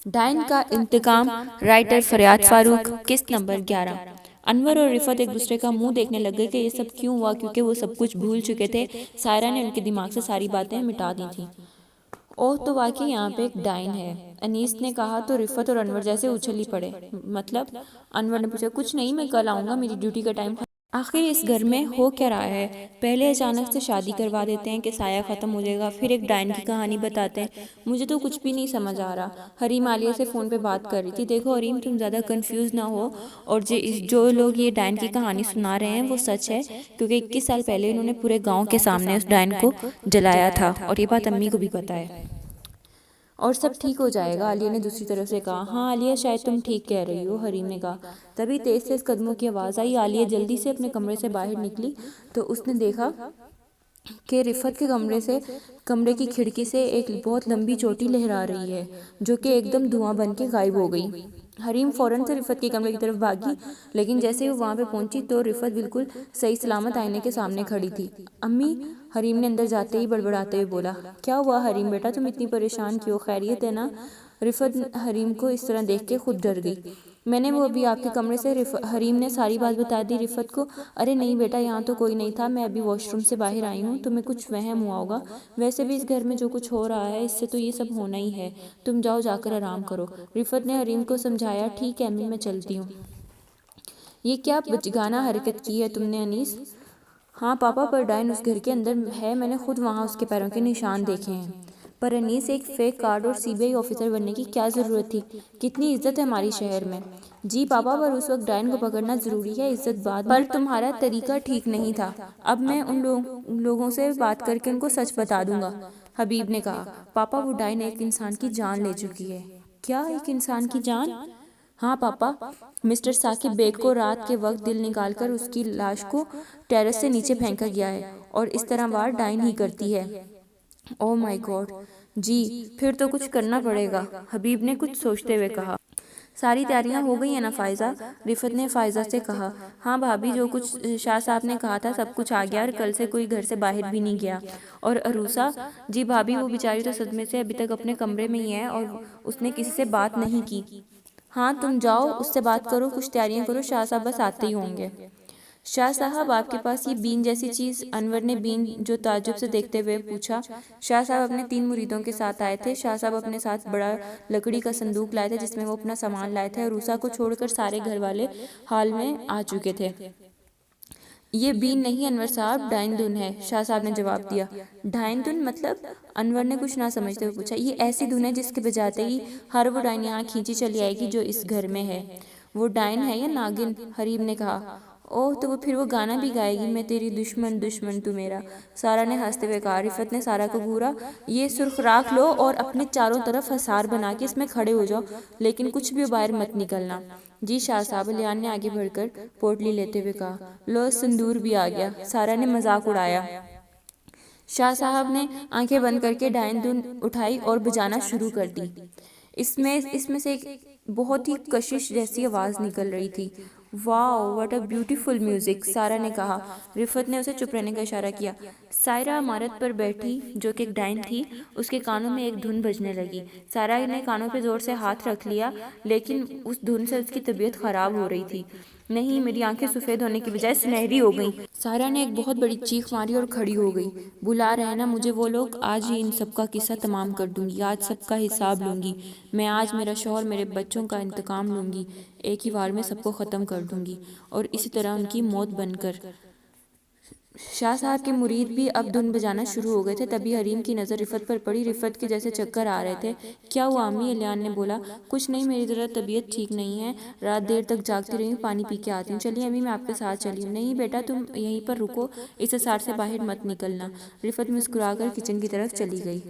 ڈائن کا انتقام، رائٹر فریاد فاروق، قسط نمبر 11۔ انور اور رفعت ایک دوسرے کا منہ دیکھنے لگ گئے کہ یہ سب کیوں ہوا، کیونکہ وہ سب کچھ بھول چکے تھے۔ سائرہ نے ان کے دماغ سے ساری باتیں مٹا دی تھیں۔ اوہ، تو واقعی یہاں پہ ایک ڈائن ہے، انیس نے کہا تو رفعت اور انور جیسے اچھل ہی پڑے۔ مطلب؟ انور نے پوچھا۔ کچھ نہیں، میں کل آؤں گا، میری ڈیوٹی کا ٹائم۔ آخر اس گھر میں ہو کیا رہا ہے؟ پہلے اچانک سے شادی کروا دیتے ہیں کہ سایہ ختم ہو جائے گا، پھر ایک ڈائن کی کہانی بتاتے ہیں۔ مجھے تو کچھ بھی نہیں سمجھ آ رہا۔ حریم عالیہ سے فون پہ بات کر رہی تھی۔ دیکھو حریم، تم زیادہ کنفیوز نہ ہو، اور جو لوگ یہ ڈائن کی کہانی سنا رہے ہیں وہ سچ ہے، کیونکہ 21 سال پہلے انہوں نے پورے گاؤں کے سامنے اس ڈائن کو جلایا تھا، اور یہ بات امی کو بھی پتا ہے۔ اور سب ٹھیک ہو جائے گا، عالیہ نے دوسری طرف سے کہا۔ ہاں عالیہ، شاید تم ٹھیک کہہ رہی ہو، حریم نے کہا۔ تبھی تیز تیز قدموں کی آواز آئی۔ عالیہ جلدی سے اپنے کمرے سے باہر نکلی تو اس نے دیکھا کہ رفعت کے کمرے کی کھڑکی سے ایک بہت لمبی چوٹی لہرا رہی ہے، جو کہ ایک دم دھواں بن کے غائب ہو گئی۔ حریم فوراً سے رفعت کے کمرے کی طرف بھاگی، لیکن جیسے وہ وہاں پہ پہنچی تو رفعت بالکل صحیح سلامت آئینے کے سامنے کھڑی تھی۔ امی، حریم نے اندر جاتے ہی بڑبڑاتے ہوئے بولا۔ کیا ہوا حریم بیٹا، تم اتنی پریشان کیوں؟ خیریت ہے نا؟ رفعت حریم کو اس طرح دیکھ کے خود ڈر گئی۔ میں نے وہ ابھی آپ کے کمرے سے، حریم نے ساری بات بتا دی رفعت کو۔ ارے نہیں بیٹا، یہاں تو کوئی نہیں تھا، میں ابھی واش روم سے باہر آئی ہوں، تمہیں کچھ وہم ہوا ہوگا۔ ویسے بھی اس گھر میں جو کچھ ہو رہا ہے، اس سے تو یہ سب ہونا ہی ہے، تم جاؤ، جا کر آرام کرو۔ رفعت نے حریم کو سمجھایا۔ ٹھیک ہے امی، میں چلتی ہوں۔ یہ کیا بچگانہ حرکت کی ہے تم نے انیس؟ ہاں پاپا، پر ڈائن اس گھر کے اندر ہے، میں نے خود وہاں اس کے پیروں کے نشان دیکھے ہیں۔ پر انیس، ایک فیک کارڈ اور CBI آفیسر بننے کی کیا ضرورت تھی؟ کتنی عزت ہے ہماری شہر میں۔ جی پاپا، پر اس وقت ڈائن کو پکڑنا ضروری ہے، عزت بعد میں۔ پر تمہارا طریقہ ٹھیک نہیں تھا۔ اب میں ان لوگوں سے بات کر کے ان کو سچ بتا دوں گا، حبیب نے کہا۔ پاپا، وہ ڈائن ایک انسان کی جان لے چکی ہے۔ کیا، ایک انسان کی جان؟ ہاں پاپا، مسٹر ثاقب بیگ کو رات کے وقت دل نکال کر اس کی لاش کو ٹیرس سے نیچے پھینکا گیا ہے، اور اس طرح وار ڈائن ہی کرتی ہے۔ اوہ مائی گاڈ! جی، پھر تو کچھ کرنا پڑے گا، حبیب نے کچھ سوچتے ہوئے کہا۔ ساری تیاریاں ہو گئی ہیں نا فائزہ؟ رفعت نے فائزہ سے کہا۔ ہاں بھابی، جو کچھ شاہ صاحب نے کہا تھا سب کچھ آ گیا، اور کل سے کوئی گھر سے باہر بھی نہیں گیا۔ اور عروسہ؟ جی بھابی، وہ بیچاری تو صدمے سے ابھی تک اپنے کمرے میں ہی ہے، اور اس نے کسی سے بات نہیں کی۔ ہاں تم جاؤ، اس سے بات کرو، کچھ تیاریاں کرو، شاہ صاحب بس آتے ہی ہوں گے۔ شاہ صاحب، آپ کے پاس یہ بین جیسی چیز؟ انور نے بین جو تعجب سے دیکھتے ہوئے پوچھا۔ شاہ صاحب اپنے 3 مریدوں کے ساتھ آئے تھے۔ شاہ صاحب اپنے ساتھ بڑا لکڑی کا صندوق لائے تھے جس میں وہ اپنا سامان لائے تھے۔ عروسہ کو چھوڑ کر سارے گھر والے حال میں آ چکے تھے۔ یہ بین نہیں انور صاحب، ڈائن دھن ہے، شاہ صاحب نے جواب دیا۔ ڈائن دھن مطلب؟ انور نے کچھ نہ سمجھتے ہوئے پوچھا۔ یہ ایسی دھن ہے جس کے بجاتے ہی ہر وہ ڈائن یہاں کھینچی چلی آئے گی جو اس گھر میں ہے۔ وہ ڈائن ہے یا ناگن؟ حریم نے کہا۔ اوہ، تو پھر وہ گانا بھی گائے گی، میں تیری دشمن دشمن تو میرا، سارہ نے ہنستے ہوئے کہا۔ رفعت نے سارہ کو گھورا۔ یہ سرخ راکھ لو اور اپنے چاروں طرف حصار بنا کے اس میں کھڑے ہو جاؤ، لیکن کچھ بھی باہر مت نکلنا۔ جی شاہ صاحب، لیان نے آگے بڑھ کر پوٹلی لیتے ہوئے کہا۔ لو، سندور بھی آ گیا، سارہ نے مذاق اڑایا۔ شاہ صاحب نے آنکھیں بند کر کے ڈائن دھن اٹھائی اور بجانا شروع کر دی۔ اس میں سے ایک بہت ہی کشش جیسی آواز نکل رہی تھی۔ Wow, what a beautiful music, Sara نے کہا۔ رفعت نے اسے چپ رہنے کا اشارہ کیا۔ سائرہ عمارت پر بیٹھی، جو کہ ایک ڈائن تھی، اس کے کانوں میں ایک دھن بجنے لگی۔ سائرہ نے کانوں پہ زور سے ہاتھ رکھ لیا، لیکن اس دھن سے اس کی طبیعت خراب ہو رہی تھی۔ نہیں، میری آنکھیں سفید ہونے کی بجائے سنہری ہو گئیں۔ سائرہ نے ایک بہت بڑی چیخ ماری اور کھڑی ہو گئی۔ بلا رہے ہیں نا مجھے وہ لوگ، آج ہی ان سب کا قصہ تمام کر دوں گی، آج سب کا حساب لوں گی میں، آج میرا شوہر، میرے بچوں کا انتقام لوں گی، ایک ہی وار میں سب کو ختم کر دوں گی، اور اسی طرح ان کی موت بن کر۔ شاہ صاحب کے مرید بھی اب دھن بجانا شروع ہو گئے تھے۔ تبھی حریم کی نظر رفعت پر پڑی۔ رفعت کے جیسے چکر آ رہے تھے۔ کیا ہوا امی؟ الیان نے بولا۔ کچھ نہیں، میری ذرا طبیعت ٹھیک نہیں ہے، رات دیر تک جاگتی رہی ہوں، پانی پی کے آتی ہوں۔ چلیے امی، میں آپ کے ساتھ چلی ہوں۔ نہیں بیٹا، تم یہیں پر رکو، اس حصار سے باہر مت نکلنا۔ رفعت مسکرا کر کچن کی طرف چلی گئی۔